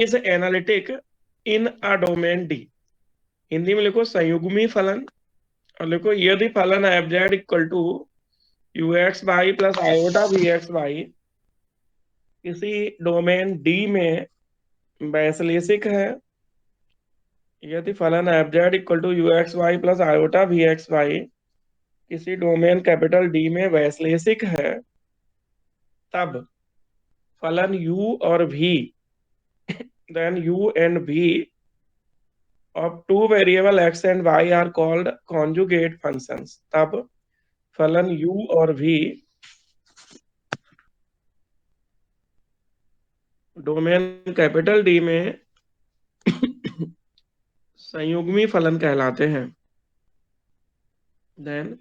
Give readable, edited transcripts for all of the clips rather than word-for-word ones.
Is analytic in a domain D. Hindi में लिखो संयुग्मी फलन, और लिखो यदि फलन F Z equal to you x Y plus iota we x y किसी डोमेन डी में वैश्लेषिक है। यदि फलन F Z equal to you x Y plus iota we x y किसी डोमेन कैपिटल डी में वैश्लेषिक है, तब फलन u और v, then u and v of two variable x and y are called conjugate functions। तब फलन u और v डोमेन कैपिटल डी में संयुग्मी फलन कहलाते हैं। Then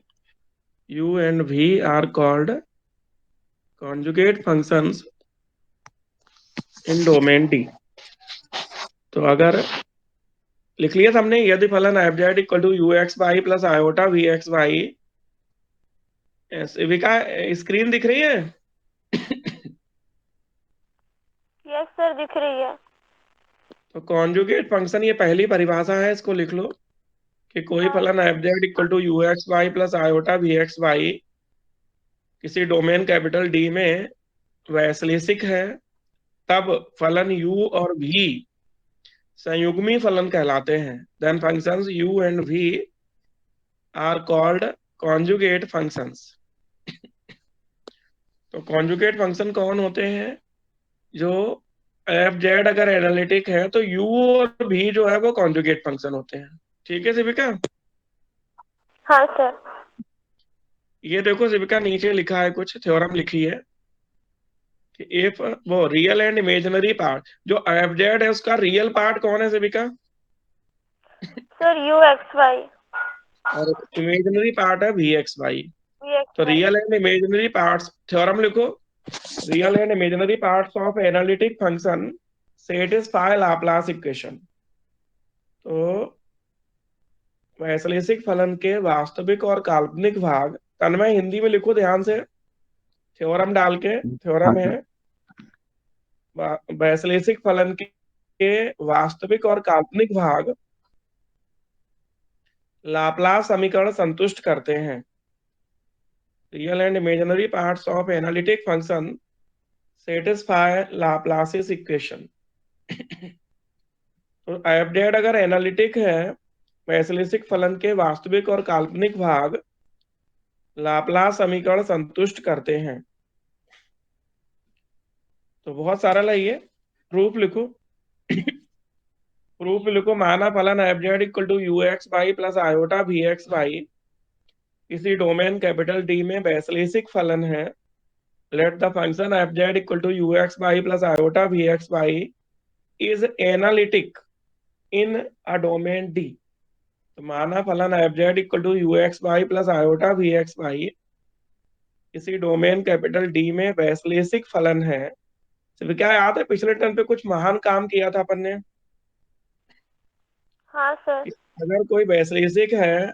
u and v are called conjugate functions in domain D। तो अगर लिख लिया हमने, यदि फलन F Z equal to you x Y plus iota we x y, विका स्क्रीन दिख रही है? यस सर, दिख रही है। तो कॉन्जुगेट फंक्शन, ये पहली परिभाषा है, इसको लिख लो कि कोई हाँ फलन F Z equal to you x Y plus iota we x y किसी डोमेन कैपिटल डी में वैश्लेषिक है, तब फलन u और v संयुग्मी फलन कहलाते हैं। Then functions u and v are called conjugate functions. तो कॉन्जुगेट फंक्शन कौन होते हैं? जो एफ जेड अगर एनालिटिक है तो u और v जो है वो कॉन्जुगेट फंक्शन होते हैं। ठीक है शिविका? हाँ सर। ये देखो शिविका, नीचे लिखा है, कुछ थ्योरम लिखी है कि इफ वो रियल एंड इमेजिनरी पार्ट, जो एफ जेड है उसका रियल पार्ट कौन है Shivika? Sir U x Y, और इमेजिनरी पार्ट है V x Y. V X तो Y. Real and imaginary parts, theorem लिखो, real and imaginary parts of analytic function satisfy Laplace equation. तो वैश्लेषिक फलन के वास्तविक और काल्पनिक भाग, तन्मय हिंदी में लिखो ध्यान से, थ्योरम डाल के। हाँ थ्योरम है सर। वैश्लेषिक फलन के वास्तविक और काल्पनिक भाग लाप्लास समीकरण संतुष्ट करते हैं। Real and imaginary parts of analytic function satisfy Laplace's equation. तो एफ जेड अगर एनालिटिक है, वैश्लेषिक फलन के वास्तविक और काल्पनिक भाग लाप्लास समीकरण संतुष्ट करते हैं। तो बहुत सरल है ये। प्रूफ लिखो। प्रूफ लिखो, माना फलन F Z equal to you x Y plus iota we x y किसी डोमेन कैपिटल डी में वैश्लेषिक फलन है। Let the function f Z equal to you x Y plus iota we x y is analytic in a domain D. तो माना फलन F Z equal to you x Y plus iota we x y किसी domain capital D में वैश्लेषिक फलन है। तो क्या याद है, पिछले टर्म पे कुछ महान काम किया था अपन ने? हाँ सर। कि अगर कोई वैश्लेषिक है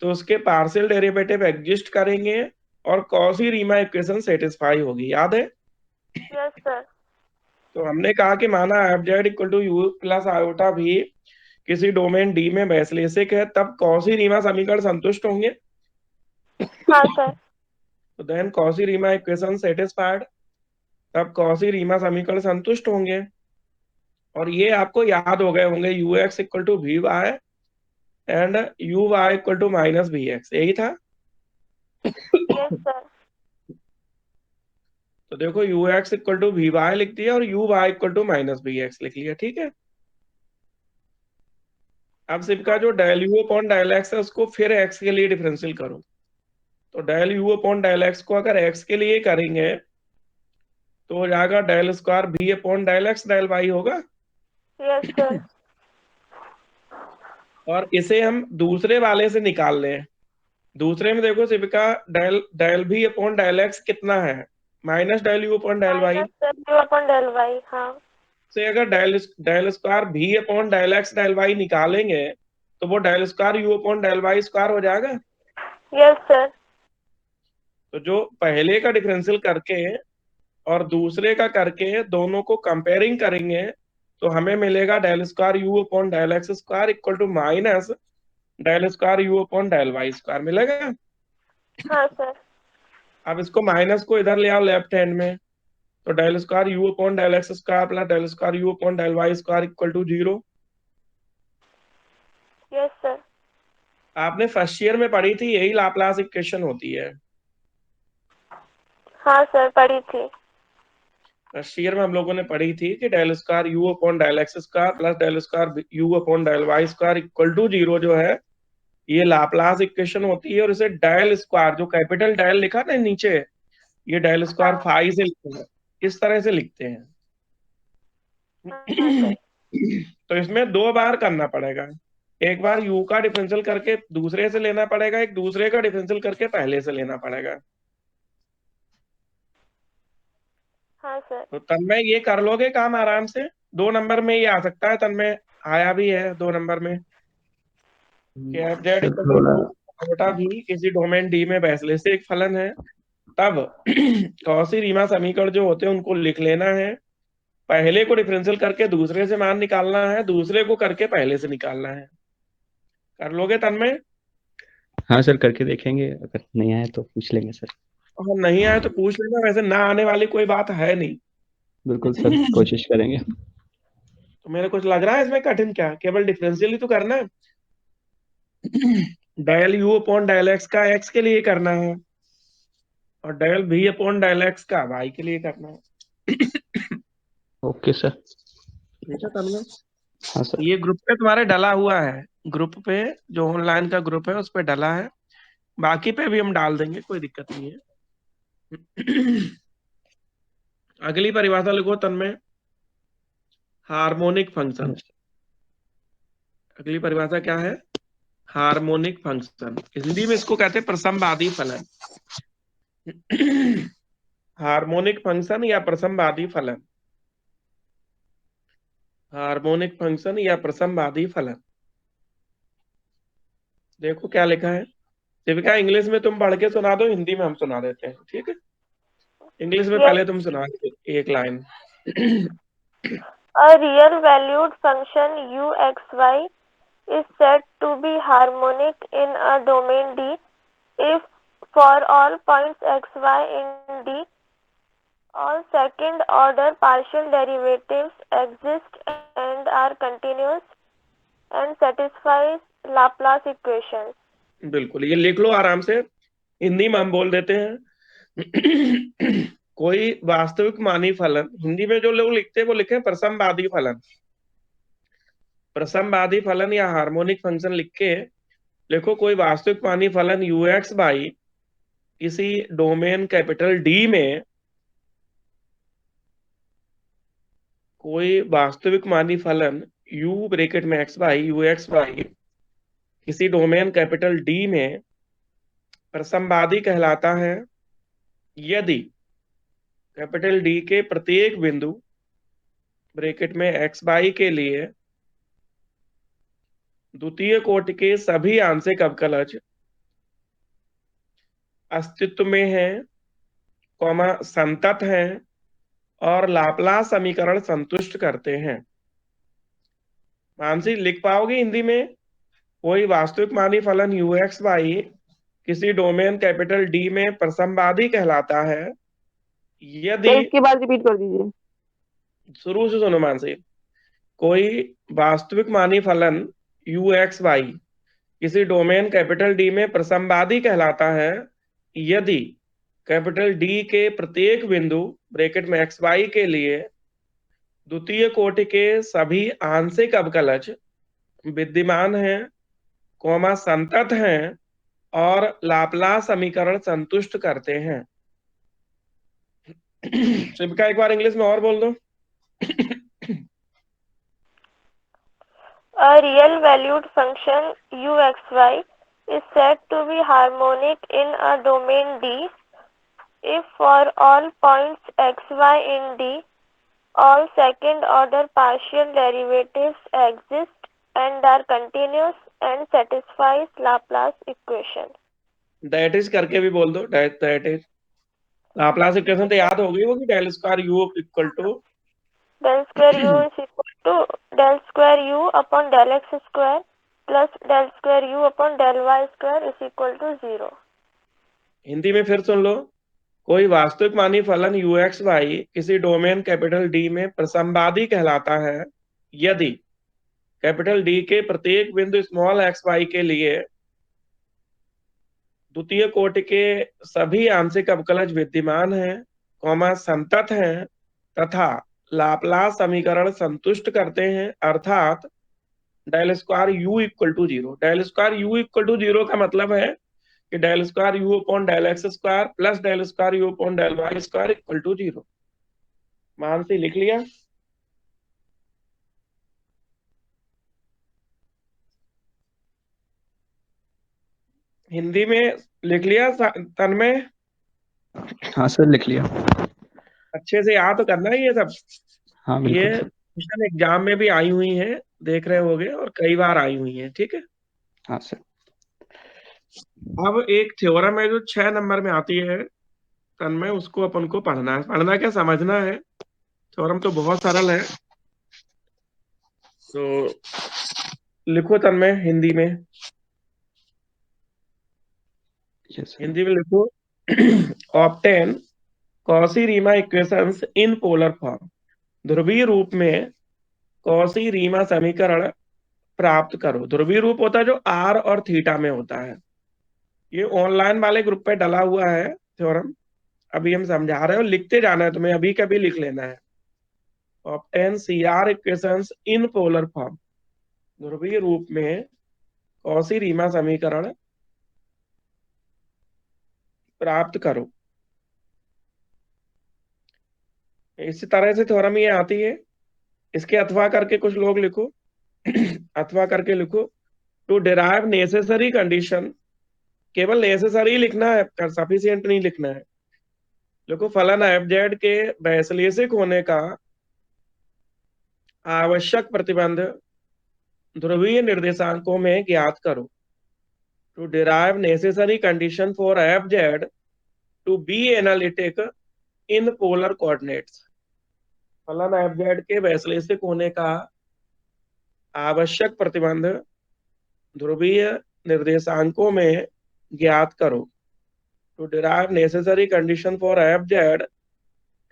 तो उसके पार्शियल डेरिवेटिव एग्जिस्ट करेंगे और कॉची रीमा इक्वेशन सेटिस्फाई होगी, याद है? Yes sir. तो हमने कहा कि माना f Z equal to u plus iota भी किसी डोमेन डी में वैश्लेषिक है, तब कॉची रीमा समीकरण संतुष्ट होंगे। हाँ सर। तो then Cauchy Riemann equation satisfied, तब कॉची रीमा समीकरण संतुष्ट होंगे। और ये आपको याद हो गए होंगे, u x equal to we y and you Y equal to minus we x, यही था। Yes sir. तो देखो u x equal to we y लिख दिया और you Y equal to minus we x लिख लिया। ठीक है? अब सिर्फ का जो del you upon del x है उसको फिर एक्स के लिए डिफरेंशियल करो। तो del you upon del x को अगर एक्स के लिए करेंगे तो हो जाएगा डेल स्क्वायर भी upon del x del Y होगा। Yes sir. और इसे हम दूसरे वाले से निकाल लें। दूसरे में देखो शिविका, डेल डेल भी अपॉन डेल एक्स कितना है? Minus del you upon del y. Minus del u upon del y. हाँ। से अगर डेल डेल स्क्वायर भी upon del x del y निकालेंगे तो वो del square you upon del y square हो जाएगा। Yes sir. तो जो पहले का डिफरेंशियल करके और दूसरे का करके दोनों को कंपेयरिंग करेंगे तो हमें मिलेगा del square you upon del x square equal to minus del square you upon del y square मिलेगा। हाँ सर। अब इसको माइनस को इधर ले आओ लेफ्ट हैंड में, तो del square you upon del x square plus del square you upon del y square equal to 0। Yes sir. आपने फर्स्ट ईयर में पढ़ी थी, यही लाप्लास इक्वेशन होती है। हाँ सर, पढ़ी थी। फर्स्ट ईयर में हम लोगों ने पढ़ी थी कि del square you upon del x square plus del square you upon del y square equal to 0 जो है, ये लाप्लास इक्वेशन होती है। और इसे डेल स्क्वायर, जो कैपिटल डेल लिखा ना नीचे, ये डेल स्क्वायर हाँ फाई से लिखते हैं, इस तरह से लिखते हैं। हाँ सर। तो इसमें 2 बार करना पड़ेगा, एक बार u का डिफरेंशियल करके दूसरे से लेना पड़ेगा, एक दूसरे का डिफरेंशियल करके पहले से लेना पड़ेगा। हाँ सर। तो तन्मय ये कर लोगे काम आराम से, 2 नंबर में ये आ सकता है, तन्मय आया भी है 2 नंबर में कि F z sir equal to थोड़ा छोटा भी किसी डोमेन डी में वैश्लेषिक एक फलन है, तब कौशी रीमान समीकरण जो होते हैं उनको लिख लेना है, पहले को डिफरेंशियल करके दूसरे से मान निकालना है, दूसरे को करके पहले से निकालना है। कर लोगे तन्मय? हाँ सर, करके देखेंगे, अगर नहीं आए तो पूछ लेंगे सर। और नहीं आए तो पूछ लेना, वैसे ना आने वाली कोई बात है नहीं। बिल्कुल सर, कोशिश करेंगे। तो मेरे कुछ लग रहा है इसमें कठिन क्या, केवल डिफरेंशियल ही तो करना है। Del you upon del x का एक्स के लिए करना है, और डेल भी अपॉन डेल एक्स का वाई के लिए करना है। Okay sir. ठीक है तन्मय? हाँ सर। ये ग्रुप पे तुम्हारे डला हुआ है, ग्रुप पे जो ऑनलाइन का ग्रुप है उस पे डला है, बाकी पे भी हम डाल देंगे, कोई दिक्कत नहीं है। अगली परिभाषा लिखो तन्मय, हार्मोनिक फंक्शन। अगली परिभाषा क्या है? Harmonic function. हिंदी में इसको कहते हैं प्रसमवादी फलन। हार्मोनिक फंक्शन या प्रसमवादी फलन, हार्मोनिक फंक्शन या प्रसमवादी फलन। देखो क्या लिखा है, शिविका इंग्लिश में तुम पढ़ के सुना दो, हिंदी में हम सुना देते हैं, ठीक है? इंग्लिश में यस। पहले तुम सुना दो एक line. A real valued function u(x,y) is said to be harmonic in a domain D if for all points x, y in D, all second order partial derivatives exist and are continuous and satisfies Laplace equations. बिल्कुल, ये लिख लो आराम से, हिंदी में हम बोल देते हैं। कोई वास्तविक मानी फलन, हिंदी में जो लोग लिखते हैं वो लिखे प्रसमवादी फलन। प्रसमवादी फलन या हार्मोनिक फंक्शन लिख के लिखो, कोई वास्तविक मानी फलन यू एक्स बाई किसी डोमेन कैपिटल डी में, कोई वास्तविक मानी फलन u ब्रैकेट में x by you x by किसी डोमेन कैपिटल डी में प्रसमवादी कहलाता है यदि कैपिटल डी के प्रत्येक बिंदु ब्रैकेट में एक्स बाई के लिए द्वितीय कोटि के सभी आंशिक अवकलज अस्तित्व में हैं, कॉमा संतत हैं और लाप्लास समीकरण संतुष्ट करते हैं। मानसी लिख पाओगे हिंदी में? कोई वास्तविक मानी फलन यू एक्स बाई किसी डोमेन कैपिटल डी में प्रसमवादी कहलाता है यदि, इसके बाद रिपीट कर दीजिए। शुरू से सुनो मानसी, कोई वास्तविक मानी फलन यू एक्स बाई किसी डोमेन कैपिटल डी में प्रसमवादी कहलाता है यदि कैपिटल डी के प्रत्येक बिंदु ब्रैकेट में एक्स वाई के लिए द्वितीय कोटि के सभी आंशिक अवकलज विद्यमान हैं, कॉमा संतत हैं और लाप्लास समीकरण संतुष्ट करते हैं। शिविका एक बार इंग्लिश में और बोल दो। A real valued function u(x,y) is said to be harmonic in a domain D if for all points x, y in D, all second order partial derivatives exist and are continuous and satisfies Laplace equation. That is करके भी बोल दो, that is Laplace equation तो याद हो गई होगी, del square u equal to Del square u is equal to del square u upon del x square plus del square u upon del y square is equal to 0. Hindi में फिर सुन लो। कोई वास्तविक मानी फलन यू एक्स वाई किसी domain capital D में प्रसंवादी कहलाता है यदि कैपिटल डी के प्रत्येक बिंदु स्मॉल एक्स वाई के लिए द्वितीय कोटि के सभी आंशिक अवकलज विद्यमान हैं, संतत हैं तथा लाप्लास समीकरण संतुष्ट करते हैं, अर्थात del square u equal to 0। Del square u equal to 0 का मतलब है कि del square you upon del x square plus del square you upon del y square equal to 0। Mansi लिख लिया? हिंदी में लिख लिया तन्मय? हाँ सर, लिख लिया। अच्छे से याद तो करना है ये सब। हाँ ये बिल्कुल सर। क्वेश्चन एग्जाम में भी आई हुई हैं, देख रहे होगे, और कई बार आई हुई हैं। ठीक है, हाँ सर। अब एक थ्योरम है जो 6 नंबर में आती है तन्मय, उसको अपन को पढ़ना है। पढ़ना क्या, समझना है। थ्योरम तो बहुत सरल है, तो लिखो तन्मय हिंदी में। Yes sir. हिंदी में लिखो obtain Cauchy Riemann equations in polar form. ध्रुवीय रूप में कॉसी रीमा समीकरण प्राप्त करो। ध्रुवीय रूप होता है जो आर और थीटा में होता है। ये ऑनलाइन वाले ग्रुप पे डला हुआ है थ्योरम, अभी हम समझा रहे हो, लिखते जाना है तुम्हें, अभी कभी लिख लेना है। Obtain C R equations in polar form. ध्रुवीय रूप में कॉसी रीमा समीकरण प्राप्त करो। इसी तरह से थ्योरम ये आती है। इसके अथवा करके कुछ लोग लिखो अथवा करके लिखो, टू डिराइव नेसेसरी कंडीशन। केवल नेसेसरी लिखना है, सफिशिएंट नहीं लिखना है। देखो, फलन एफ जेड के वैश्लेषिक होने का आवश्यक प्रतिबंध ध्रुवीय निर्देशांकों में ज्ञात करो। To derive necessary condition for f z to be analytic in polar coordinates. फलन एफ जेड के वैश्लेषिक होने का आवश्यक प्रतिबंध ध्रुवीय निर्देशांकों में ज्ञात करो। To derive necessary condition for f z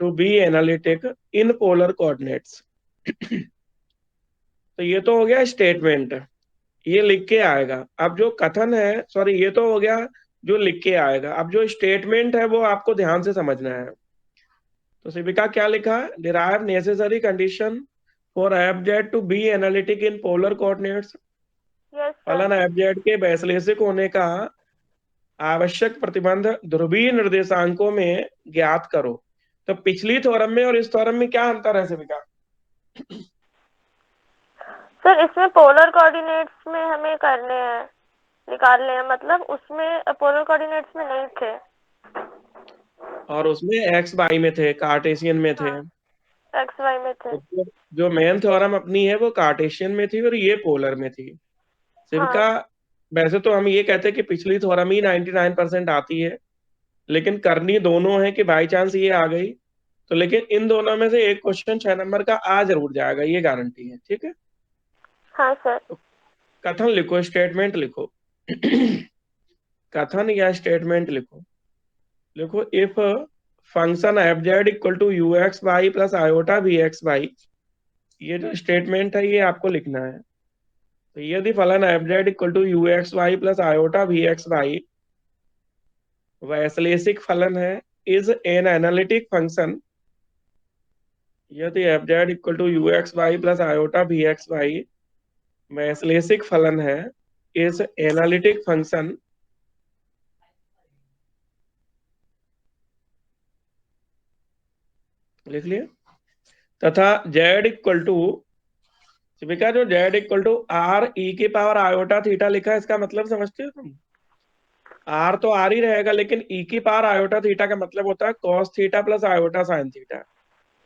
to be analytic in polar coordinates. तो ये तो हो गया स्टेटमेंट, ये लिख के आएगा। अब जो कथन है, सॉरी, ये तो हो गया जो लिख के आएगा। अब जो स्टेटमेंट है वो आपको ध्यान से समझना है। तो शिविका क्या लिखा है, derive necessary condition for f z to be analytic in polar coordinates. Yes, sir. फलन एफ जेड के वैश्लेषिक होने का आवश्यक प्रतिबंध ध्रुवीय निर्देशांकों में ज्ञात करो। तो पिछली थ्योरम में और इस थ्योरम में क्या अंतर है शिविका? सर इसमें पोलर कोऑर्डिनेट्स में हमें करने हैं, निकालने हैं, मतलब उसमें पोलर कोऑर्डिनेट्स में नहीं थे। और उसमें एक्स वाई में थे, कार्टेशियन में थे। एक्स वाई में थे। तो जो मेन थ्योरम अपनी है वो कार्टेशियन में थी और ये पोलर में थी। शिविका, वैसे तो हम ये कहते हैं कि पिछली थ्योरम ही 99% आती है, लेकिन करनी दोनों है कि बाई चांस ये आ गई तो, लेकिन इन दोनों में से एक क्वेश्चन 6 नंबर का आ जरूर जाएगा, ये गारंटी है। ठीक है, हाँ सर। तो कथन लिखो, स्टेटमेंट लिखो कथन या स्टेटमेंट लिखो। लिखो, if function f Z equal to you x Y plus iota we x y. ये जो स्टेटमेंट है ये आपको लिखना है। तो यदि फलन F Z equal to you x Y plus iota we x Y वैश्लेषिक फलन है, इज एन एनालिटिक फंक्शन। यदि F Z equal to you x Y plus iota we x Y वैश्लेषिक फलन है, इज एनालिटिक फंक्शन लिख लिया। तथा z इक्वल टू, शिविका जो z equal to are e के पावर आयोटा थीटा लिखा है, इसका मतलब समझते हो तुम? आर तो आर ही रहेगा, लेकिन ई की पावर आयोटा थीटा का मतलब होता है cos theta plus iota sine theta.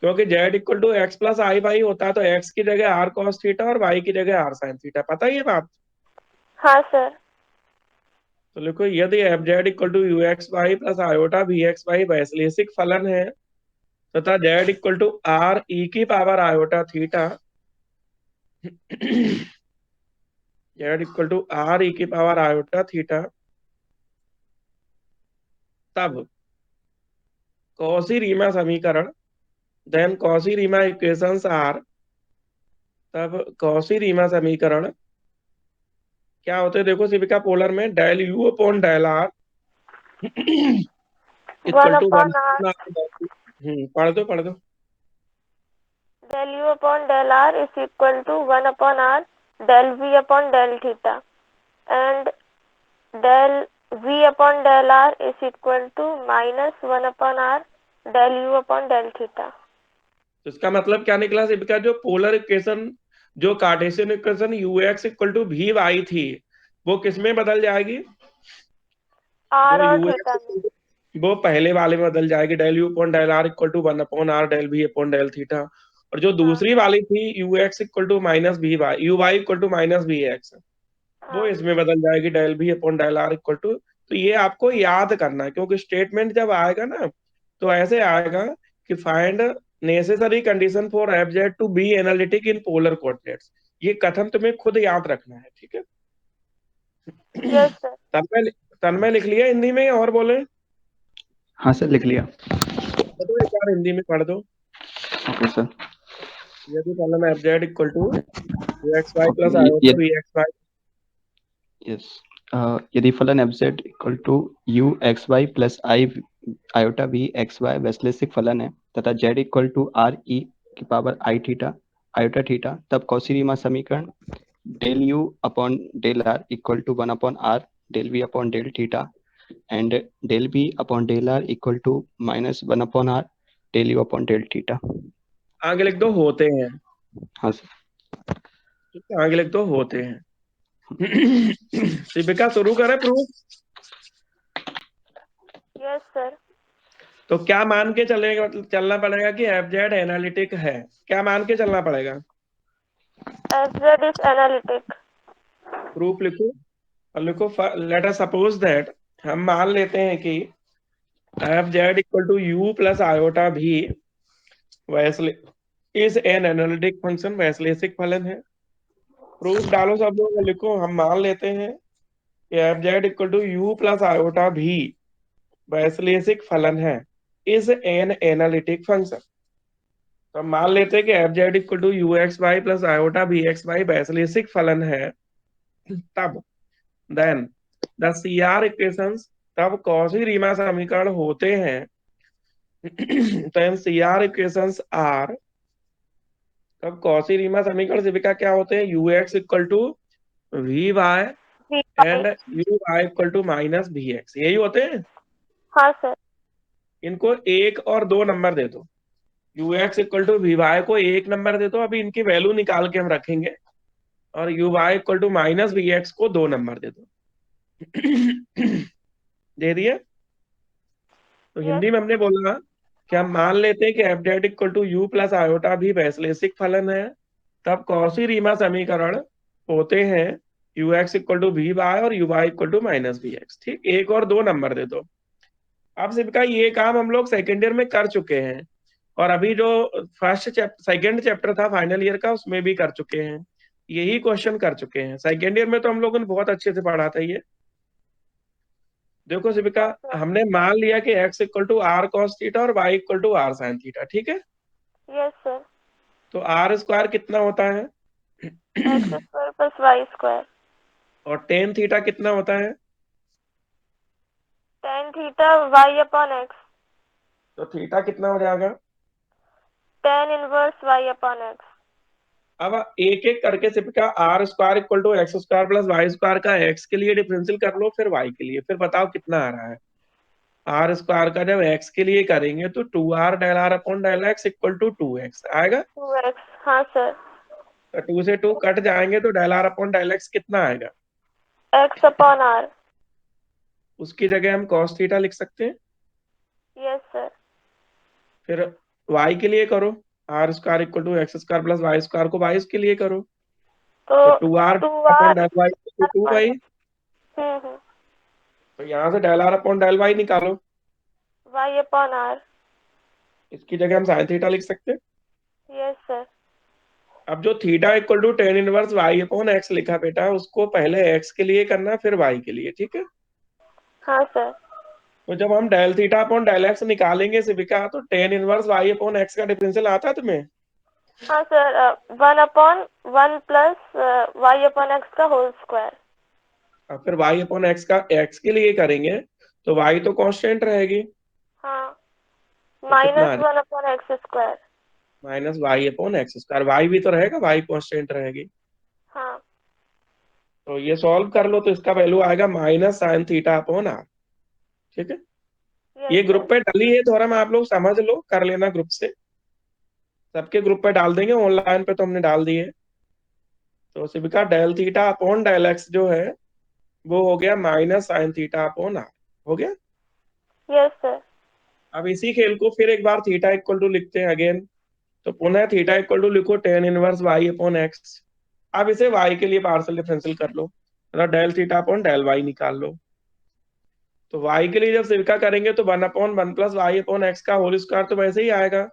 क्योंकि z equal to x plus i y होता है, तो x की जगह आर कॉस थीटा और y की जगह आर साइन थीटा। पता है ये बात? हाँ सर। तो लिखो, यदि F Z equal to you x Y plus iota we x Y वैश्लेषिक फलन है तथा z equal to are E की power iota theta Z equal to are E की पावर आयोटा थीटा, तब कॉसी रीमा समीकरण, then Cauchy Riemann equations are, तब Cauchy Riemann समीकरण क्या होते हैं? देखो शिविका, पोलर में del you upon del are equal one to one. Upon R पढ़ दो। del u upon del r is equal to 1 upon r del v upon del theta, and del v upon del r is equal to minus 1 upon r del u upon del theta. तो इसका मतलब क्या निकला शिविका? जो polar equation, जो Cartesian equation u x equal to we y थी, वो किस में बदल जाएगी? r जो और यू थीटा एक्स, में। वो पहले वाले में बदल जाएगी, del you upon del are equal to one upon are del we upon del theta. और जो हाँ दूसरी वाली थी you x equal to minus v y, u Y equal to minus we x, वो हाँ इसमें बदल जाएगी, del we upon del are equal to. तो ये आपको याद करना है, क्योंकि स्टेटमेंट जब आएगा ना, तो ऐसे आएगा कि find necessary condition for f z to be analytic in polar coordinates. ये कथन तुम्हें खुद याद रखना है, ठीक है? Yes sir. तन्मय, तन्मय लिख लिया हिंदी में और बोले? हाँ सर, लिख लिया। पढ़ दो एक बार हिंदी में पढ़ दो। Okay sir. यदि फलन F Z equal to you x Y plus okay, iota we x Y, yes, यदि फलन F Z equal to you x Y plus I iota we x Y वैश्लेषिक फलन है तथा Z equal to are E की power I theta iota theta, तब Cauchy Riemann समीकरण del you upon del are equal to one upon are del we upon del theta and del B upon del are equal to minus one upon are del you upon del theta. आगे लिख दो होते हैं। हाँ sir. ठीक है, आगे लिख दो होते हैं। शिविका शुरू करें प्रूफ? Yes sir. तो क्या मान के चलेगा, मतलब चलना पड़ेगा कि एफजेड एनालिटिक है? क्या मान के चलना पड़ेगा? fz is analytic. प्रूफ लिखो, और लिखो लेट अस सपोज दैट, हम मान लेते हैं कि f z equal to u plus iota v वैसले इज एन एनालिटिक फंक्शन, वैश्लेषिक फलन है। प्रूफ डालो सब लोग, लिखो हम मान लेते हैं कि f z equal to u plus iota v वैश्लेषिक फलन है, इज एन एनालिटिक फंक्शन। तो हम मान लेते हैं कि F Z equal to you x Y plus iota B X Y वैश्लेषिक फलन है, तब then the C R equations, तब कौशी रीमान समीकरण होते हैं। Then C R equations are, तब कौशी रीमान समीकरण शिविका क्या होते हैं? U x equal to we Y vy। And you Y equal to minus we x, यही होते हैं। हाँ सर। इनको एक और दो नंबर दे दो, u x equal to we y को एक नंबर दे दो, अभी इनकी वैल्यू निकाल के हम रखेंगे, और you Y equal to minus we x को दो नंबर दे दो। दे दिए? तो यस। हिंदी में हमने बोला कि हम मान लेते हैं कि F Z equal to u plus iota v वैश्लेषिक फलन है, तब कौशी रीमान समीकरण होते हैं U x equal to we Y और you Y equal to minus we X. ठीक, एक और दो नंबर दे दो। अब सिर्फ का ये काम हम लोग सेकेंड ईयर में कर चुके हैं, और अभी जो सेकेंड चैप्टर था फाइनल ईयर का, उसमें भी कर चुके हैं, यही क्वेश्चन कर चुके हैं। सेकेंड ईयर में तो हम लोगों ने बहुत अच्छे से पढ़ा था ये। देखो शिविका, यस सर। हमने मान लिया कि x equal to are cos theta और y equal to are sine theta, ठीक है? Yes sir. तो आर स्क्वायर कितना होता है? x square plus Y square. और टेन थीटा कितना होता है? tan theta y upon x। तो थीटा कितना हो जाएगा? tan inverse y upon x। अब एक एक करके Shivika, R square equal to x square plus Y square का x के लिए डिफरेंशियल कर लो, फिर y के लिए, फिर बताओ कितना आ रहा है। आर स्क्वायर का जब x के लिए करेंगे तो two r del are upon del x equal to two x आएगा। 2x। हाँ सर। तो टू से टू कट जाएंगे तो del are upon del x कितना आएगा? x अपॉन r। उसकी जगह हम cos थीटा लिख सकते हैं। Yes sir. फिर y के लिए करो, r square equal to x square plus Y square को y के लिए करो, तो तो two r 2r upon del y two upon. Y. तो यहाँ से del are upon del y निकालो, y अपॉन r। इसकी जगह हम साइन थीटा लिख सकते हैं। Yes sir. अब जो theta equal to tan inverse y upon x लिखा बेटा, उसको पहले एक्स के लिए करना फिर वाई के लिए, ठीक है। हाँ सर। तो जब हम del theta upon del x निकालेंगे सिविका, तो tan inverse y upon x का डिफरेंशियल आता है तुम्हें? हाँ sir, 1/1 plus y upon x का होल स्क्वायर। और फिर वाई अपॉन एक्स का एक्स के लिए करेंगे तो वाई तो कांस्टेंट रहेगी, हाँ, तो कितना आ -1/x²। Minus y upon x square, y भी तो रहेगा, वाई कांस्टेंट रहेगी। हाँ। तो ये सॉल्व कर लो तो इसका वैल्यू आएगा minus sine theta upon r, ठीक है। यस ये ग्रुप सर। पे डली है थोड़ा, आप लोग समझ लो, कर लेना ग्रुप से, सबके ग्रुप पे डाल देंगे, ऑनलाइन पे तो हमने डाल दिए। तो Shivika del theta upon del X जो है वो हो गया minus sine theta upon R, हो गया। Yes sir. अब इसी खेल को फिर एक बार थीटा इक्वल टू लिखते हैं अगेन। तो पुनः थीटा इक्वल टू लिखो tan inverse y upon x. अब इसे वाई के लिए पार्शियल डिफरेंशियल कर लो, मतलब del theta upon del y निकाल लो। तो वाई के लिए जब सिविका करेंगे तो 1/1 प्लस वाई अपॉन एक्स का होल स्क्वायर तो वैसे ही आएगा,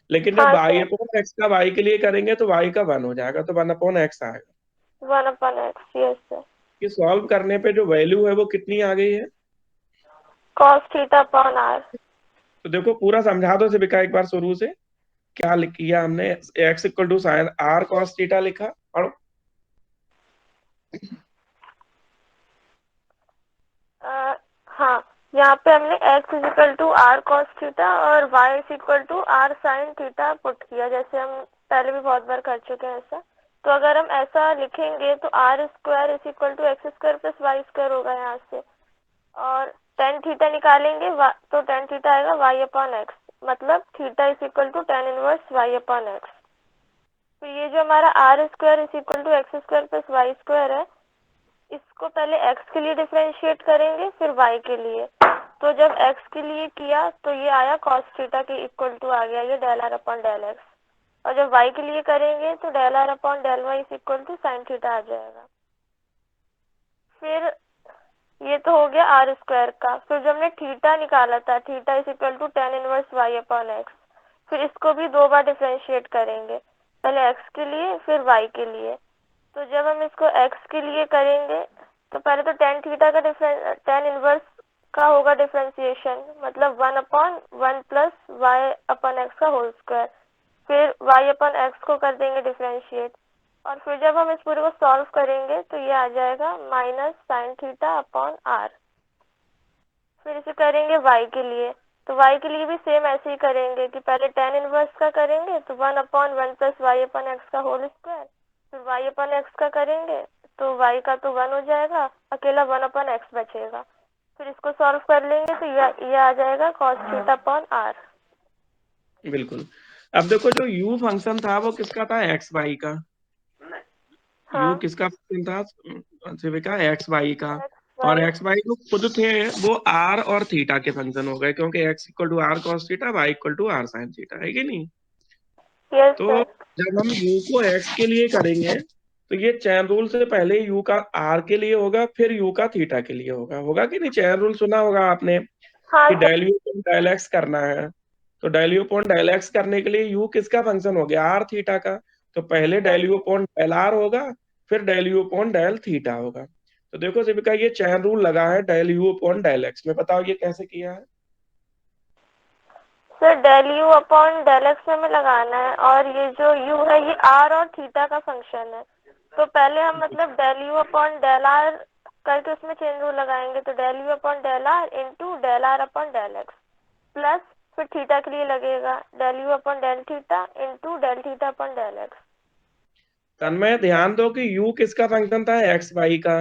लेकिन जब हाँ वाई सर, अपॉन एक्स का वाई के लिए करेंगे तो वाई का 1 हो जाएगा, तो 1/x आएगा। 1/x। Yes sir. कि सॉल्व करने पे जो वैल्यू है वो कितनी आ गई है? cos theta upon r। तो देखो पूरा समझा दो सिविका एक बार शुरू से, क्या किया हमने। X equal to sine r cos theta लिखा, और हाँ, यहाँ पे हमने x equal to are cos theta और y equal to are sine theta put किया, जैसे हम पहले भी बहुत बार कर चुके हैं ऐसा। तो अगर हम ऐसा लिखेंगे तो are square is equal to x square plus Y square होगा यहाँ से, और टेन थीटा निकालेंगे तो टेन थीटा आएगा वाई अपॉन एक्स, मतलब theta is equal to tan inverse y upon x. तो ये जो हमारा r square is equal to x square plus Y square है, इसको पहले x के लिए डिफरेंशिएट करेंगे फिर y के लिए। तो जब x के लिए किया तो ये आया cos थीटा के इक्वल टू आ गया ये del are upon del X, और जब y के लिए करेंगे तो del are upon del Y is equal to sine theta आ जाएगा। फिर ये तो हो गया आर स्क्वायर का। फिर जब हमने थीटा निकाला था, theta is equal to tan inverse y upon x, फिर इसको भी दो बार डिफरेंशिएट करेंगे, पहले x के लिए फिर y के लिए। तो जब हम इसको x के लिए करेंगे तो पहले तो टेन थीटा का टेन इनवर्स का होगा डिफरेंशिएशन, मतलब 1/1 प्लस वाई अपॉन एक्स का होल स्क्वायर, फिर y अपॉन एक्स को कर देंगे डिफरेंशिएट, और फिर जब हम इस पूरे को सॉल्व करेंगे तो ये आ जाएगा minus sine theta upon r. फिर इसे करेंगे y के लिए, तो y के लिए भी सेम ऐसे ही करेंगे कि पहले टेन इनवर्स का करेंगे तो 1/1 प्लस वाई अपॉन एक्स का होल स्क्वायर, फिर y अपॉन एक्स का करेंगे तो y का तो 1 हो जाएगा, अकेला 1/x बचेगा। फिर इसको सॉल्व कर लेंगे तो ये आ जाएगा cos थीटा अपॉन आर। बिल्कुल। अब देखो जो u फंक्शन था वो किसका था, एक्स वाई का। हाँ, u किसका फंक्शन था सिविका, एक्स वाई का। एक्स और वाई। एक्स वाई जो खुद थे वो आर और थीटा के फंक्शन हो गए, क्योंकि x equal to are cos theta, y equal to are sine theta, है कि नहीं। यस तो सर। जब हम u को x के लिए करेंगे तो ये चैन रूल से पहले u का r के लिए होगा, फिर u का थीटा के लिए होगा, होगा कि नहीं। चैन रूल सुना होगा आपने हाँ कि sir. Del you upon del x करना है। तो del you upon del x करने के लिए u किसका फंक्शन हो गया, r थीटा का। तो पहले yes. Del you upon del r होगा, फिर del you upon del theta होगा। तो देखो सिविका ये चैन रूल लगा है del you upon del x में, बताओ ये कैसे किया है। Sir del you upon del x में हमें लगाना है, और ये जो u है ये आर और थीटा का फंक्शन है। तो पहले हम मतलब del you upon del R करके उसमें चेन रूल लगाएंगे, तो del you upon del are into del are upon del X, plus फिर थीटा के लिए लगेगा del you upon del theta into del theta upon del X. Tanmay ध्यान दो कि u किसका फंक्शन था, एक्स वाई का,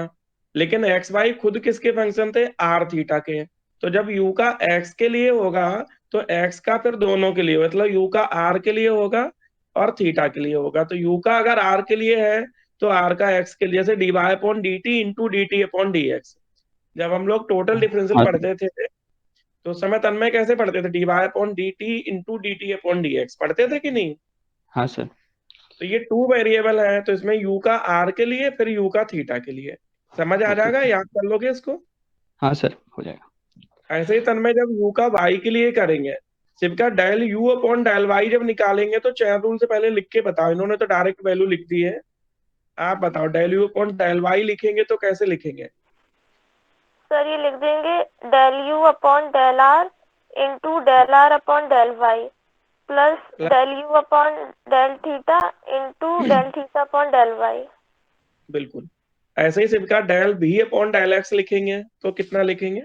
लेकिन एक्स वाई खुद किसके फंक्शन थे, आर थीटा के। तो जब u का x के लिए होगा तो x का फिर दोनों के लिए, मतलब u का r के लिए होगा और थीटा के लिए होगा। तो u का अगर r के लिए है तो r का x के लिए, जैसे d y upon d t into d t upon d x. जब हम लोग टोटल डिफरेंशियल हाँ पढ़ते थे तो उस समय तन्मय कैसे पढ़ते थे, d y upon d t into d t upon d x पढ़ते थे कि नहीं। हाँ सर। तो ये टू वेरिएबल है, तो इसमें u का r के लिए फिर u का थीटा के लिए, समझ आ ओके जाएगा, ओके। याद कर लोगे इसको। हाँ सर, हो जाएगा। ऐसे ही तन्मय जब u का y के लिए करेंगे, सिर्फ del you upon del y जब निकालेंगे तो चेन रूल से पहले लिख के बताओ, इन्होंने तो डायरेक्ट वैल्यू लिख दी है। आप बताओ del you upon del y लिखेंगे तो कैसे लिखेंगे? सर ये लिख देंगे del you upon del are into del are upon del y plus del you upon del theta into del theta upon del y. बिल्कुल। ऐसे ही सिर्फ डेल भी अपॉन डेल एक्स लिखेंगे तो कितना लिखेंगे?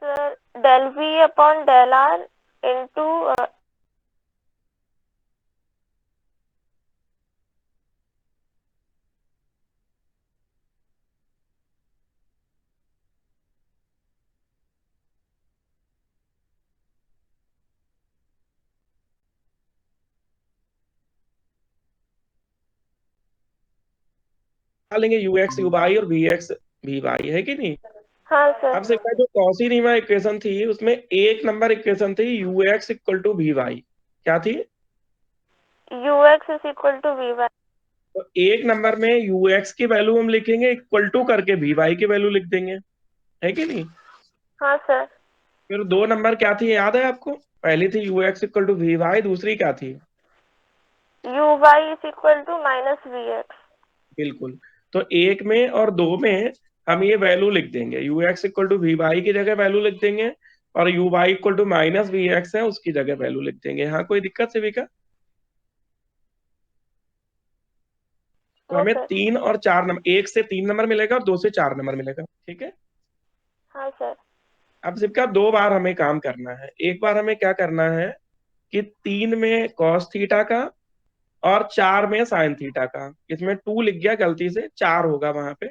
Sir del we upon del are into लेंगे u x u y और वी एक्स वी वाई, है कि नहीं? हाँ सर। अब सिर्फ जो कॉसी रीमान इक्वेशन थी उसमें एक नंबर इक्वेशन थी you x equal to we Y. क्या थी? You X is equal to we Y. तो एक नंबर में यू एक्स की वैल्यू हम लिखेंगे इक्वल टू करके वी वाई की वैल्यू लिख देंगे, है कि नहीं? हाँ सर। फिर दो नंबर क्या थी याद है आपको? पहली थी you x equal to we y, दूसरी क्या थी? U y is equal to minus we x. बिल्कुल। तो एक में और दो में हम ये वैल्यू लिख देंगे, u x equal to we y की जगह वैल्यू लिख देंगे और you Y equal to minus we x है उसकी जगह वैल्यू लिख देंगे। हाँ, कोई दिक्कत सेविका? तो नो हमें सर। 3 और 4 नंबर, 1 से 3 नंबर मिलेगा और 2 से 4 नंबर मिलेगा, ठीक है? हाँ सर। अब सिर्फ दो बार हमें काम करना है। एक बार हमें क्या करना है कि 3 में कॉस थीटा का और 4 में साइन थीटा का, इसमें 2 लिख गया गलती से, 4 होगा वहां पे।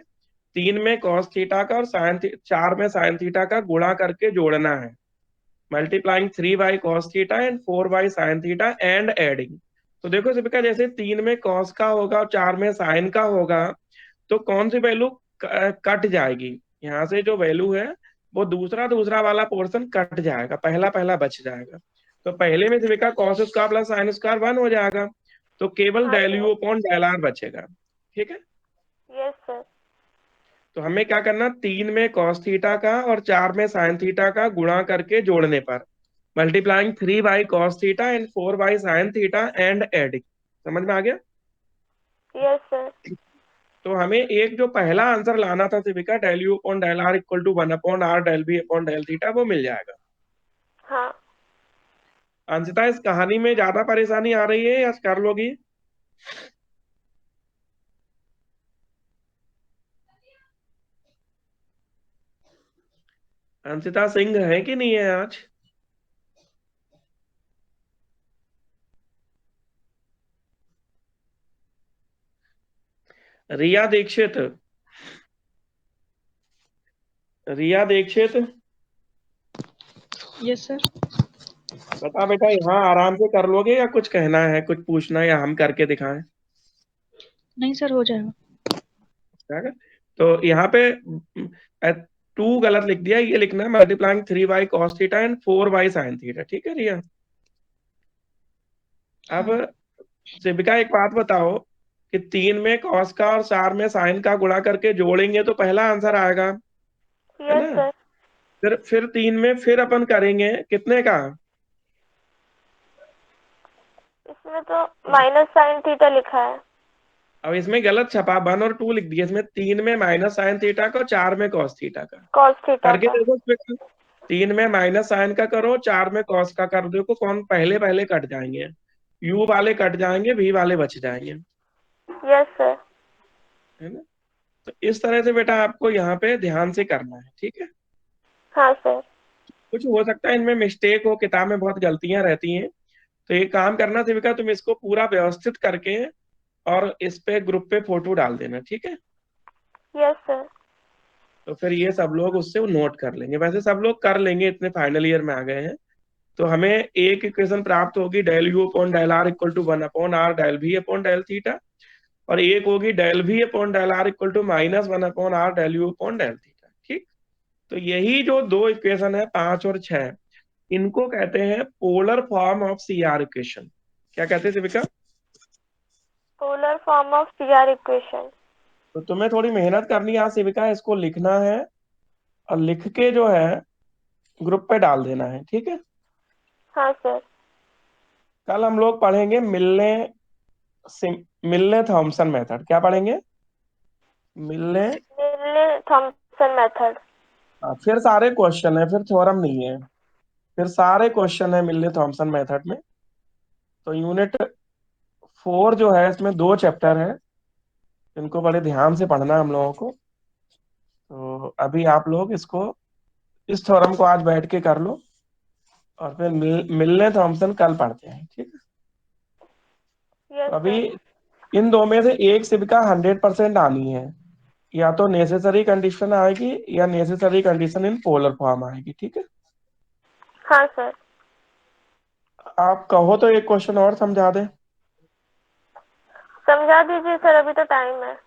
3 में कॉस थीटा का और 4 में साइन थीटा का गुणा करके जोड़ना है, multiplying 3 by cos theta and 4 by sine theta and adding. तो देखो सिर्फ जैसे 3 में कॉस का होगा और 4 में साइन का होगा, तो कौन सी वैल्यू कट जाएगी? यहाँ से जो वैल्यू है वो दूसरा दूसरा वाला पोर्शन कट जाएगा, पहला पहला बच जाएगा। तो पहले में से cos square plus sine square 1 हो जाएगा, तो केवल हाँ del sir. U upon del r बचेगा, ठीक है? Yes sir. तो हमें क्या करना, 3 में कॉस थीटा का और 4 में साइन थीटा का गुणा करके जोड़ने पर, multiplying 3 by cos theta and 4 by sine theta and adding. समझ में आ गया? Yes sir. तो हमें एक जो पहला आंसर लाना था Shivika, del you upon del are equal to 1 upon are del B upon del theta, वो मिल जाएगा। हाँ। अंशिता, इस कहानी में ज्यादा परेशानी आ रही है या कर लोगी? अंशिता सिंह है कि नहीं है आज? रिया दीक्षित, रिया दीक्षित, यस सर। बता बेटा, यहाँ आराम से कर लोगे या कुछ कहना है, कुछ पूछना है या हम करके दिखाएं? नहीं सर, हो जाएगा। ठीक है? तो यहाँ पे 2 गलत लिख दिया, ये लिखना है multiplying 3 by cos theta and 4 by sine theta, ठीक है रिया? अब हाँ। शिविका एक बात बताओ कि 3 में कॉस का और 4 में साइन का गुणा करके जोड़ेंगे तो पहला आंसर आएगा, है यस ना? सर। फिर 3 में फिर अपन करेंगे कितने का? इसमें तो माइनस साइन थीटा लिखा है। अब इसमें गलत छपा, 1 और 2 लिख दिया, इसमें 3 में माइनस साइन थीटा का और 4 में कॉस थीटा का। कॉस थीटा करके का। देखो शिविका, 3 में माइनस साइन का करो, 4 में कॉस का कर, देखो कौन पहले पहले कट जाएंगे, यू वाले कट जाएंगे, वी वाले बच जाएंगे, यस सर। है ना? तो इस तरह से बेटा आपको यहाँ पे ध्यान से करना है, ठीक है? हाँ सर। कुछ हो सकता है इनमें मिस्टेक हो, किताब में बहुत गलतियां रहती हैं, तो ये काम करना शिविका, तुम इसको पूरा व्यवस्थित करके और इस पे ग्रुप पे फोटो डाल देना, ठीक है? Yes sir. तो फिर ये सब लोग उससे नोट कर लेंगे, वैसे सब लोग कर लेंगे, इतने फाइनल ईयर में आ गए हैं। तो हमें एक इक्वेशन प्राप्त होगी del you upon del are equal to 1 upon are del भी अपॉन डेल थीटा, और एक होगी डेल भी upon del are equal to minus 1 upon are del you upon del theta, ठीक? तो यही जो दो इक्वेशन है 5 और 6, इनको कहते हैं polar form of C R equation. क्या कहते हैं Shivika? Polar form of C R equation. तो तुम्हें थोड़ी मेहनत करनी है आज शिविका, इसको लिखना है और लिख के जो है ग्रुप पे डाल देना है, ठीक है। हाँ सर। कल हम लोग पढ़ेंगे मिलने थॉमसन मेथड। क्या पढ़ेंगे? मिलने। मिलने थॉमसन मेथड। फिर सारे क्वेश्चन है, फिर थ्योरम नहीं है, फिर सारे क्वेश्चन है मिलने थॉमसन मेथड में। तो यूनिट 4 जो है इसमें 2 चैप्टर है, इनको बड़े ध्यान से पढ़ना है हम लोगों को। तो अभी आप लोग इसको, इस थ्योरम को आज बैठ के कर लो, और फिर मिलने थॉमसन कल पढ़ते हैं, ठीक है। यस तो अभी सर। इन दो में से एक सिविका 100% आनी है, या तो नेसेसरी कंडीशन आएगी या necessary condition in polar form आएगी, ठीक है। हाँ सर। आप कहो तो एक क्वेश्चन और समझा दें। समझा दीजिए सर, अभी तो टाइम है।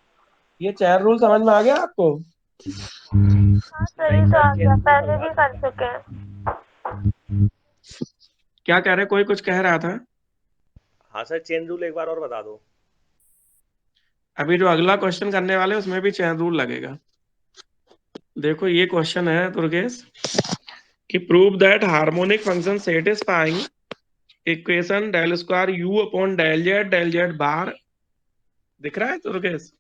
ये चेयर रूल समझ में आ गया आपको? हाँ सर, ये तो आ गया, पहले भी कर चुके हैं। क्या कह रहे, कोई कुछ कह रहा था? हाँ सर, चेन रूल एक बार और बता दो। अभी जो अगला क्वेश्चन करने वाले हैं उसमें भी चेन रूल लगेगा। देखो ये क्वेश्चन है दुर्गेश, कि prove that harmonic function satisfying equation del square you upon del Z bar. दिख रहा है दुर्गेश?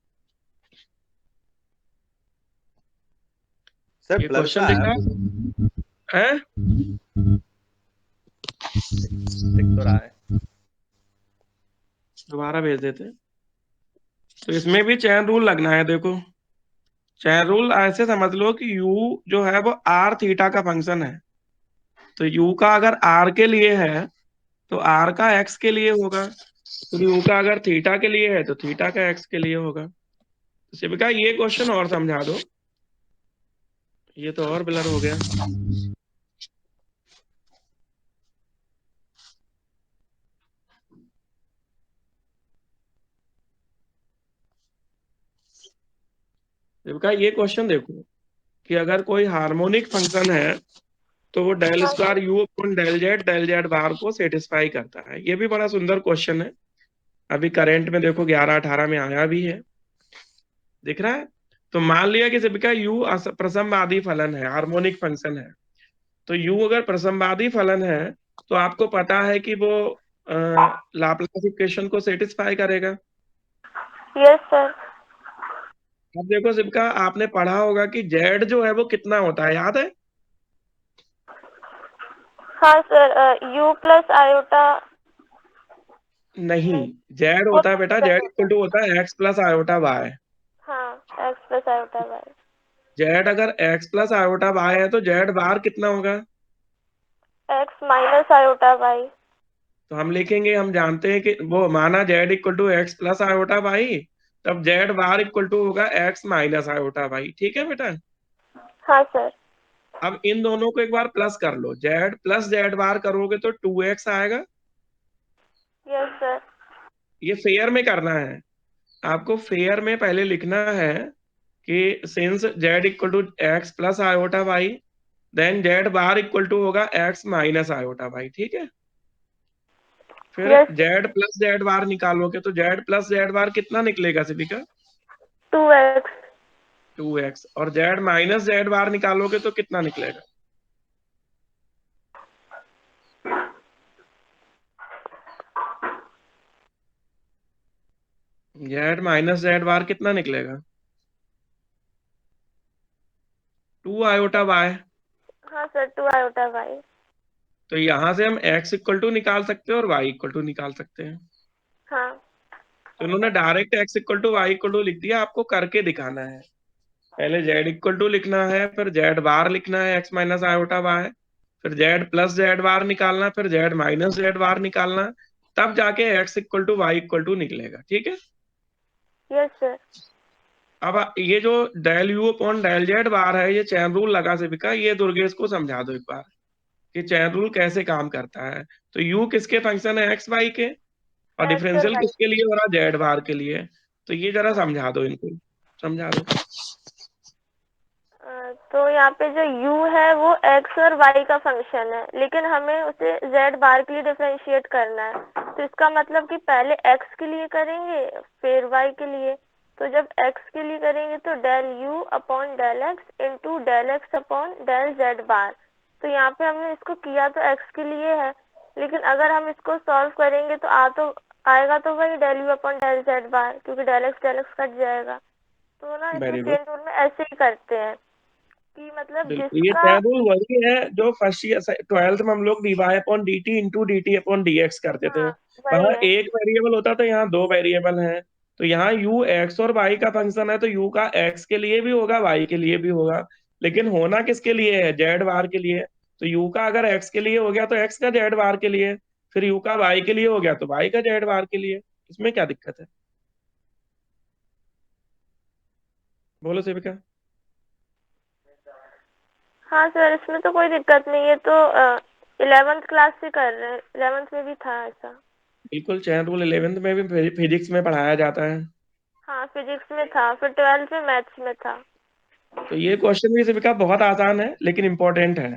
सर ये ब्लर सा क्वेश्चन दिख आया रहा कुछ। है? दिख तो रहा है। दोबारा भेज देते हैं। तो इसमें भी चैन रूल लगना है। देखो चैन रूल ऐसे समझ लो कि u जो है वो r थीटा का फंक्शन है। तो u का अगर r के लिए है तो r का x के लिए होगा, तो u का अगर थीटा के लिए है तो थीटा का x के लिए होगा। तो शिविका ये क्वेश्चन और समझा दो, ये तो और ब्लर हो गया। शिविका ये क्वेश्चन देखो, कि अगर कोई हार्मोनिक फंक्शन है तो वो del square you upon del Z bar को सेटिस्फाई करता है। ये भी बड़ा सुंदर क्वेश्चन है, अभी करंट में देखो 11-18 में आया भी है, दिख रहा है। तो मान लिया कि शिविका यू प्रसमवादी फलन है, हार्मोनिक फंक्शन है। तो यू अगर प्रसमवादी फलन है तो आपको पता है कि वो लाप्लास इक्वेशन को सेटिस्फाई करेगा। Yes sir. अब देखो शिविका, आपने पढ़ा होगा कि जेड जो है वो कितना होता है, याद है? हाँ सर, यू प्लस आयोटा। नहीं, जेड वो होता है बेटा, जेड होता इक्वल है। टू होता है एक्स प्लस आयोटा वाई। हाँ, x plus iota y. Z अगर एक्स प्लस आयोटा वाई है तो जेड बार कितना होगा? X minus iota y. तो हम लिखेंगे, हम जानते हैं कि वो माना z equal to x plus iota y, तब जेड बार इक्वल टू होगा एक्स माइनस आयोटा वाई, ठीक है बेटा। हाँ सर। अब इन दोनों को एक बार प्लस कर लो, जेड प्लस जेड बार करोगे तो 2x आएगा। Yes sir. ये फेयर में करना है आपको, फेयर में पहले लिखना है कि since z equal to x plus iota y, then z bar equal to होगा एक्स माइनस आयोटा वाई, ठीक है। फिर yes. Z plus z bar निकालोगे तो जेड प्लस जेड बार कितना निकलेगा सिविका? 2x। 2x। और जेड माइनस जेड बार निकालोगे तो कितना निकलेगा? जेड माइनस जेड बार कितना निकलेगा? 2 आयोटा वाई। हाँ सर, 2 आयोटा वाई। तो यहां से हम x इक्वल टू निकाल सकते हैं और y इक्वल टू निकाल सकते हैं। हाँ। तो इन्होंने direct x equal to Y equal to लिख दिया, आपको करके दिखाना है। पहले z इक्वल टू लिखना है, फिर z बार लिखना है x माइनस आयोटा वाई, फिर z प्लस जेड बार निकालना, फिर z माइनस जेड बार निकालना, तब जाके x equal to Y equal to निकलेगा, ठीक है। Yes sir. अब ये जो del you upon del Z bar है, ये चैन रूल लगा से ये दुर्गेश को समझा दो एक बार कि चैन रूल कैसे काम करता है। तो यू किसके फंक्शन है? एक्स वाई के। और एक्स और डिफरेंशियल वाई। किसके लिए हो रहा? जेड बार के लिए। तो ये जरा समझा दो इनको, समझा दो। तो यहाँ पे जो u है वो x और y का फंक्शन है, लेकिन हमें उसे z बार के लिए डिफरेंशिएट करना है। तो इसका मतलब कि पहले x के लिए करेंगे फिर y के लिए। तो जब x के लिए करेंगे तो del u upon del x into del x upon del z bar. तो यहाँ पे हमने इसको किया तो x के लिए है, लेकिन अगर हम इसको सॉल्व करेंगे तो आएगा तो वही del u upon del z बार, क्योंकि del x कट जाएगा। तो ना इसमें वेरी गुड। चेन रूल में ऐसे ही करते हैं कि मतलब बिल्कुल, ये जिसका चैन रूल वही है जो फर्स्ट ईयर 12th में हम लोग dy upon dt into dt upon dx करते थे। हाँ वही वहां है। एक वेरिएबल होता था, यहाँ दो वेरिएबल हैं। तो यहाँ u x और y का फंक्शन है, तो u का x के लिए भी होगा, y के लिए भी होगा। लेकिन होना किसके लिए है? z बार के लिए। तो u का अगर x के लिए हो गया तो x का z बार के लिए, फिर u का y के लिए हो गया तो y का z बार के लिए। इसमें क्या दिक्कत है? बोलो सेविका। हाँ सर, इसमें तो कोई दिक्कत नहीं है। तो 11th क्लास से कर रहे हैं, 11th में भी था ऐसा। बिल्कुल, चैन रूल 11th में भी फिजिक्स में पढ़ाया जाता है। हाँ फिजिक्स में था, फिर 12th में मैथ्स में था। तो ये क्वेश्चन भी सेविका बहुत आसान है लेकिन इंपॉर्टेंट है।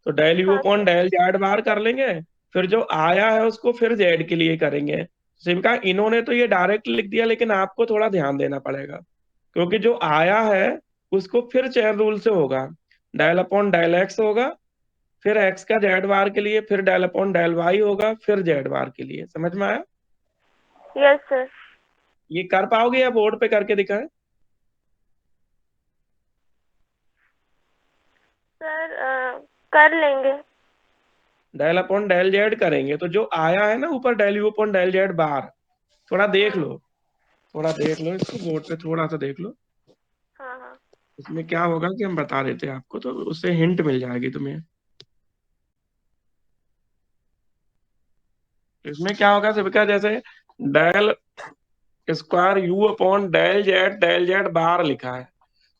तो डेल यू हाँ अपॉन सर। डेल जेड बार कर लेंगे, फिर जो आया है उसको फिर जेड के लिए करेंगे। शिविका, इन्होंने तो ये डायरेक्ट लिख दिया, लेकिन आपको थोड़ा ध्यान देना पड़ेगा, क्योंकि जो आया है उसको फिर चेन रूल से होगा। डेल अपॉन डेल एक्स होगा, फिर एक्स का जेड बार के लिए, फिर डेल अपॉन डेल वाई होगा, फिर जेड बार के लिए। समझ में आया? Yes sir. ये कर पाओगे या बोर्ड पे करके दिखाएं? सर कर लेंगे। डेल अपॉन डेल जेड करेंगे तो जो आया है ना ऊपर, del you upon del Z bar, थोड़ा देख लो, थोड़ा देख लो इसको, बोर्ड पे थोड़ा सा देख लो। हाँ हाँ। इसमें क्या होगा कि हम बता देते हैं आपको, तो उससे हिंट मिल जाएगी तुम्हें। इसमें क्या होगा सेविका, जैसे del square you upon del Z bar लिखा है,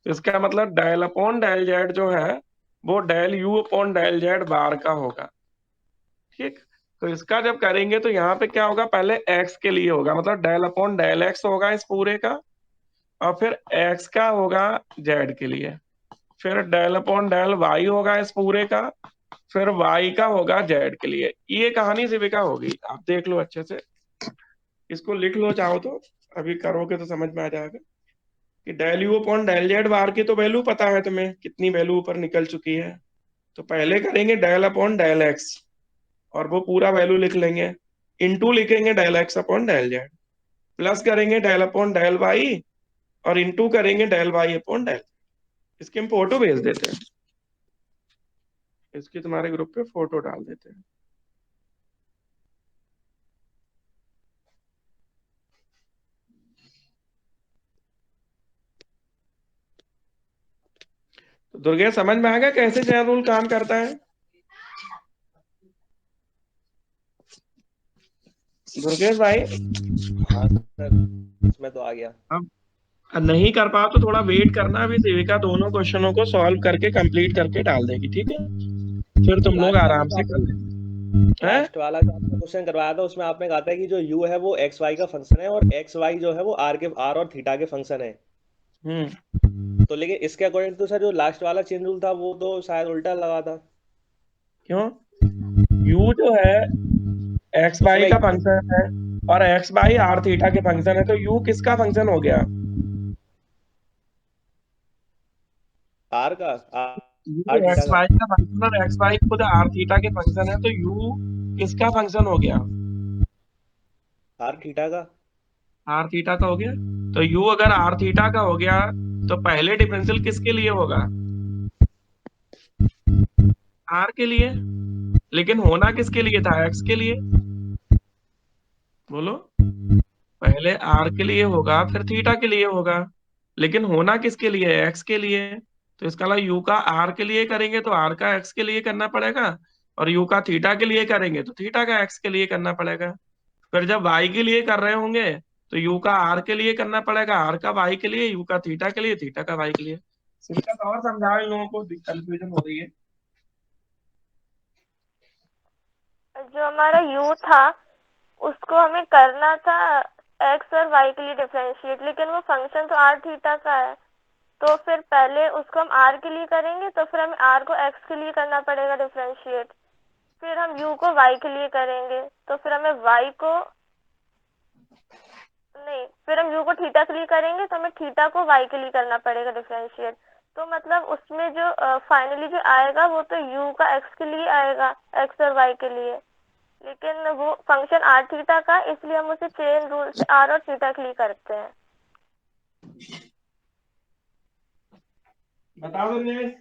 तो इसका मतलब डेल अपॉन डेल जेड जो है वो del you upon del Z bar का होगा। ठीक। तो इसका जब करेंगे तो यहाँ पे क्या होगा, पहले एक्स के लिए होगा, मतलब डेल अपॉन डेल एक्स होगा इस पूरे का, और फिर एक्स का होगा जेड के लिए, फिर डेल अपॉन डेल वाई होगा इस पूरे का, फिर वाई का होगा जेड के लिए। ये कहानी शिविका होगी, आप देख लो अच्छे से, इसको लिख लो चाहो तो, अभी करोगे तो समझ में आ जाएगा कि del you upon del Z bar की तो वैल्यू पता है तुम्हें, कितनी वैल्यू ऊपर निकल चुकी है। तो पहले करेंगे डेल अपॉन डेल एक्स, और वो पूरा वैल्यू लिख लेंगे, इंटू लिखेंगे del x upon del z, plus करेंगे डेल अपॉन डेल वाई, और इंटू करेंगे डेल वाई अपॉन डेल। इसकी हम फोटो भेज देते हैं, इसकी तुम्हारे ग्रुप पे फोटो डाल देते हैं। तो दुर्गेश, समझ में आ गया कैसे चैन रूल काम करता है? दुर्गेश भाई, हाँ सर, इसमें तो आ गया। अब नहीं कर पाओ तो थोड़ा वेट करना, अभी सेविका दोनों क्वेश्चनों को सॉल्व करके कंप्लीट करके डाल देगी, ठीक है? फिर तुम लोग लास्ट वाला आराम जो से कर आपने लेना है। लास्ट वाला जो आपने क्वेश्चन करवाया था उसमें आपने कहा था कि जो u है वो एक्स वाई का फंक्शन है और एक्स वाई जो है वो आर और थीटा के फंक्शन है। हम्म। तो लेकिन इसके अकॉर्डिंग तो सर जो लास्ट वाला चेन रूल था वो तो शायद उल्टा लगा था। क्यों? u जो है एक्स बाई उसमें का फंक्शन है, और एक्स बाई आर थीटा के फंक्शन है, तो u किसका फंक्शन हो गया? आर का आर u थीटा एक्स का बाई का फंक्शन, और एक्स बाई खुद आर थीटा के फंक्शन है, तो u किसका फंक्शन हो गया? आर थीटा का। आर थीटा का हो गया। तो u अगर आर थीटा का हो गया तो पहले डिफरेंशियल किसके लिए होगा? आर के लिए। लेकिन होना किसके लिए था? एक्स के लिए। बोलो। पहले आर के लिए होगा फिर थीटा के लिए होगा, लेकिन होना किसके लिए है? एक्स के लिए। तो इसका मतलब यू का आर के लिए करेंगे तो आर का एक्स के लिए करना पड़ेगा, और यू का थीटा के लिए करेंगे तो थीटा का एक्स के लिए करना पड़ेगा। फिर जब वाई के लिए कर रहे होंगे तो यू का आर के लिए करना पड़ेगा, आर का वाई के लिए, यू का थीटा के लिए, थीटा का वाई के लिए। सिंपल और समझाओ, इन लोगों को कंफ्यूजन हो रही है। जो हमारा u था उसको हमें करना था x और y के लिए डिफरेंशिएट, लेकिन वो फंक्शन तो r थीटा का है। तो फिर पहले उसको हम r के लिए करेंगे, तो फिर हमें r को x के लिए करना पड़ेगा डिफरेंशिएट, फिर हम u को y के लिए करेंगे, तो फिर हमें y को नहीं, फिर हम u को थीटा के लिए करेंगे तो हमें थीटा को y के लिए करना पड़ेगा डिफरेंशिएट। तो मतलब उसमें जो फाइनली जो आएगा वो तो u का x के लिए आएगा, x और y के लिए, लेकिन वो फंक्शन r थीटा का, इसलिए हम उसे चेन रूल से r और थीटा के लिए करते हैं। बताओ दिनेश।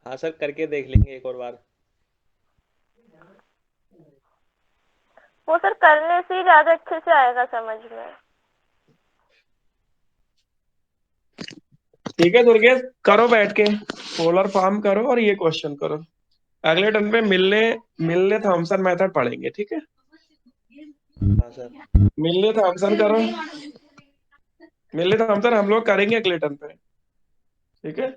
हाँ सर, करके देख लेंगे एक और बार। वो सर करने से ही ज्यादा अच्छे से आएगा समझ में। ठीक है दुर्गेश, करो बैठ के, पोलर फॉर्म करो और ये क्वेश्चन करो। अगले टर्न पे मिलने मिलने थॉमसन मेथड पढ़ेंगे, ठीक है? हाँ सर। मिलने थॉमसन करो, मिलने थॉमसन हम लोग करेंगे अगले टर्न पे, ठीक है?